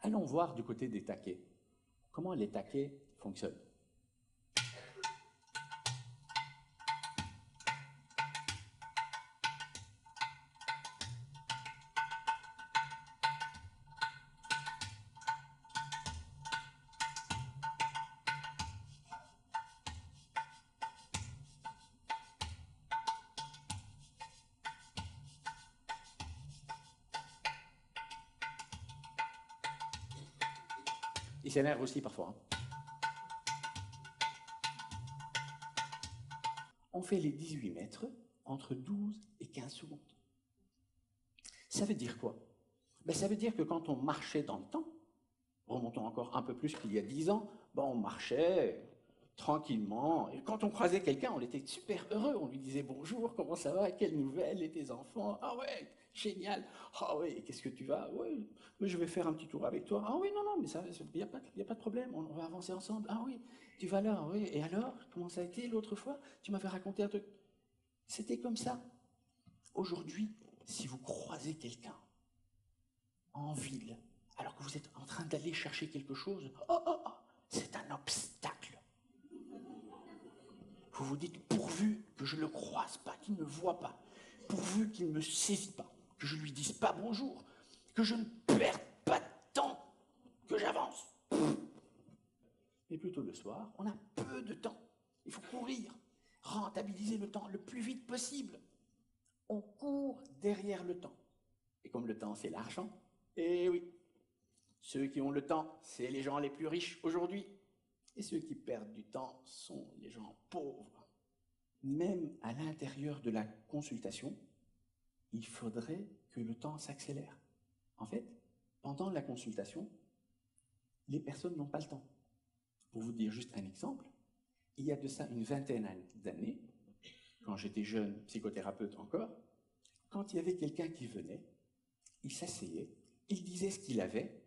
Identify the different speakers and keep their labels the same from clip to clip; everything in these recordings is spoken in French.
Speaker 1: Allons voir du côté des taquets. Comment les taquets fonctionnent. Ils s'énervent aussi parfois. On fait les 18 mètres entre 12 et 15 secondes. Ça veut dire quoi? Ça veut dire que quand on marchait dans le temps, remontons encore un peu plus qu'il y a 10 ans, on marchait tranquillement, et quand on croisait quelqu'un, on était super heureux, on lui disait bonjour, comment ça va, quelles nouvelles, et tes enfants, ah ouais, génial, ah ouais, qu'est-ce que tu vas, ouais, mais je vais faire un petit tour avec toi, ah oui, non, non, mais ça, il y a pas de problème, on va avancer ensemble, ah oui, tu vas là, oui, et alors, comment ça a été l'autre fois, tu m'avais raconté un truc, c'était comme ça. Aujourd'hui, si vous croisez quelqu'un en ville, alors que vous êtes en train d'aller chercher quelque chose, c'est un obstacle. Vous vous dites, pourvu que je ne le croise pas, qu'il ne me voie pas, pourvu qu'il ne me saisit pas, que je ne lui dise pas bonjour, que je ne perde pas de temps, que j'avance. Mais plutôt le soir, on a peu de temps. Il faut courir, rentabiliser le temps le plus vite possible. On court derrière le temps. Et comme le temps, c'est l'argent, eh oui, ceux qui ont le temps, c'est les gens les plus riches aujourd'hui. Et ceux qui perdent du temps sont les gens pauvres. Même à l'intérieur de la consultation, il faudrait que le temps s'accélère. En fait, pendant la consultation, les personnes n'ont pas le temps. Pour vous dire juste un exemple, il y a de ça une vingtaine d'années, quand j'étais jeune psychothérapeute encore, quand il y avait quelqu'un qui venait, il s'asseyait, il disait ce qu'il avait,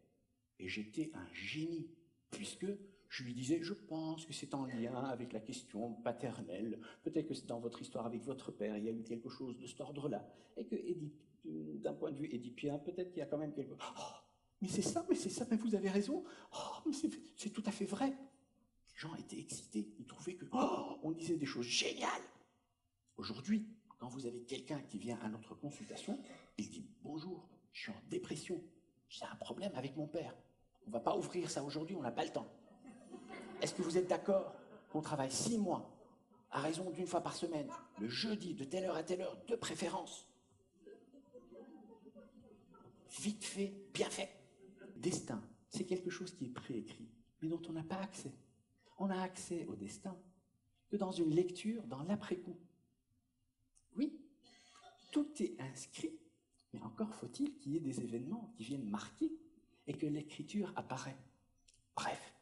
Speaker 1: et j'étais un génie, puisque je lui disais, je pense que c'est en lien avec la question paternelle, peut-être que c'est dans votre histoire avec votre père, il y a eu quelque chose de cet ordre-là, et que d'un point de vue édipien, peut-être qu'il y a quand même quelque chose. Oh, mais c'est ça, mais vous avez raison, oh, mais c'est tout à fait vrai. Les gens étaient excités, ils trouvaient que, on disait des choses géniales. Aujourd'hui, quand vous avez quelqu'un qui vient à notre consultation, il dit, bonjour, je suis en dépression, j'ai un problème avec mon père. On ne va pas ouvrir ça aujourd'hui, on n'a pas le temps. Est-ce que vous êtes d'accord qu'on travaille 6 mois, à raison d'une fois par semaine, le jeudi, de telle heure à telle heure, de préférence? Vite fait, bien fait. Destin, c'est quelque chose qui est préécrit, mais dont on n'a pas accès. On n'a accès au destin que dans une lecture, dans l'après-coup. Oui, tout est inscrit, mais encore faut-il qu'il y ait des événements qui viennent marquer et que l'écriture apparaît. Bref,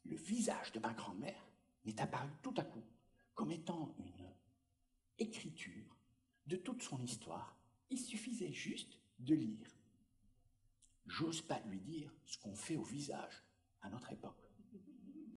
Speaker 1: le visage de ma grand-mère m'est apparu tout à coup comme étant une écriture de toute son histoire. Il suffisait juste de lire. J'ose pas lui dire ce qu'on fait au visage à notre époque.